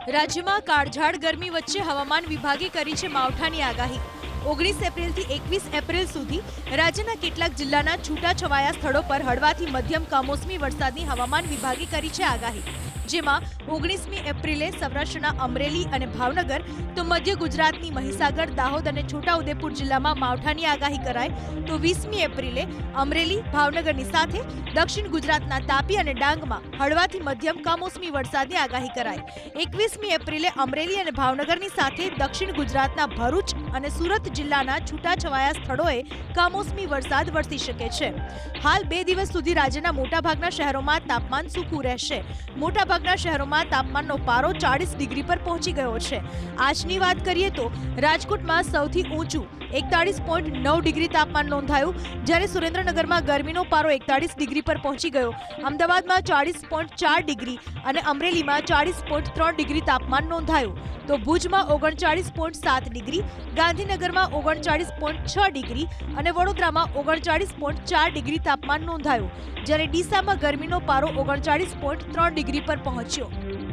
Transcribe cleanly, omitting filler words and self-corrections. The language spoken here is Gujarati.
રાજ્યમાં કાળઝાળ ગરમી વચ્ચે હવામાન વિભાગે કરી છે માવઠાની આગાહી। 19 એપ્રિલથી 21 એપ્રિલ સુધી રાજ્યના કેટલાક જિલ્લાના છૂટાછવાયા સ્થળો પર હળવાથી મધ્યમ કમોસમી વરસાદની હવામાન વિભાગે કરી છે આગાહી, જેમાં 19મી એપ્રિલે સૌરાષ્ટ્રના અમરેલી અને ભાવનગર તો મધ્ય ગુજરાતની મહીસાગર, દાહોદ અને છોટાઉદેપુર જિલ્લામાં માવઠાની આગાહી કરાઈ તો 20મી એપ્રિલે અમરેલી, ભાવનગરની સાથે દક્ષિણ ગુજરાતના તાપી અને ડાંગમાં હળવાથી મધ્યમ કમોસમી વરસાદની આગાહી કરાઈ। 21મી એપ્રિલે અમરેલી અને ભાવનગરની સાથે દક્ષિણ ગુજરાતના ભરૂચ અને સુરત જિલ્લાના છૂટાછવાયા સ્થળોએ કમોસમી વરસાદ વરસી શકે છે। હાલ 2 દિવસ સુધી રાજ્યના મોટાભાગના શહેરોમાં તાપમાન સૂકું રહેશે। મોટાભાગના શહેરોમાં તાપમાનનો પારો 40 ડિગ્રી પર પહોંચી ગયો છે। આજની વાત કરીએ તો રાજકોટમાં સૌથી ઊંચું 41.9 ડિગ્રી તાપમાન નોંધાયું, જ્યારે સુરેન્દ્રનગરમાં ગરમીનો પારો 41 ડિગ્રી પર પહોંચી ગયો। અમદાવાદમાં 40.4 ડિગ્રી અને અમરેલીમાં 40.3 ડિગ્રી તાપમાન નોંધાયું, તો ભુજમાં 39.7 ડિગ્રી, ગાંધીનગરમાં 39.6 ડિગ્રી અને વડોદરામાં 39.4 ડિગ્રી તાપમાન નોંધાયું, જ્યારે ડીસામાં ગરમીનો પારો 39.3 ડિગ્રી પર પહોંચ્યો।